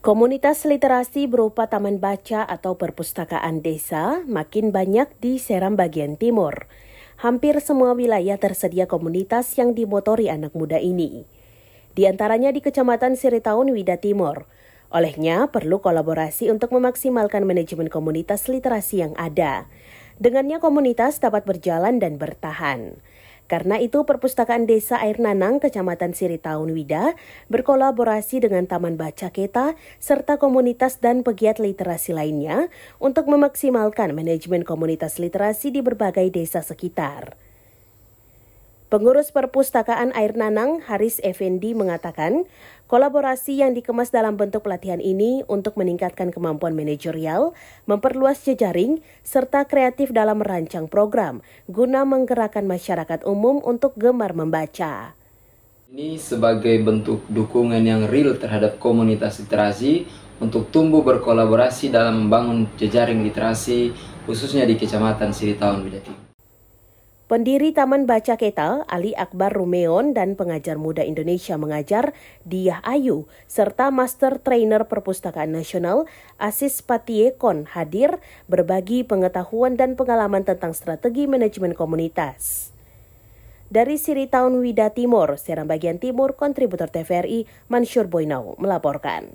Komunitas literasi berupa taman baca atau perpustakaan desa makin banyak di Seram bagian timur. Hampir semua wilayah tersedia komunitas yang dimotori anak muda ini. Di antaranya di Kecamatan Siritaun, Wida Timur. Olehnya perlu kolaborasi untuk memaksimalkan manajemen komunitas literasi yang ada. Dengannya komunitas dapat berjalan dan bertahan. Karena itu, Perpustakaan Desa Air Nanang, Kecamatan Siritaun, Wida, berkolaborasi dengan Taman Baca Keta, serta komunitas dan pegiat literasi lainnya untuk memaksimalkan manajemen komunitas literasi di berbagai desa sekitar. Pengurus Perpustakaan Air Nanang, Haris Effendi, mengatakan kolaborasi yang dikemas dalam bentuk pelatihan ini untuk meningkatkan kemampuan manajerial, memperluas jejaring, serta kreatif dalam merancang program guna menggerakkan masyarakat umum untuk gemar membaca. Ini sebagai bentuk dukungan yang real terhadap komunitas literasi untuk tumbuh berkolaborasi dalam membangun jejaring literasi, khususnya di Kecamatan Siritaun, Wida Timur. Pendiri Taman Baca Keta, Ali Akbar Rumeon, dan pengajar muda Indonesia Mengajar, Diah Ayu, serta Master Trainer Perpustakaan Nasional, Asis Patiekon, hadir berbagi pengetahuan dan pengalaman tentang strategi manajemen komunitas. Dari Siritaun, Wida Timur, Seram bagian timur, kontributor TVRI, Mansyur Boynau, melaporkan.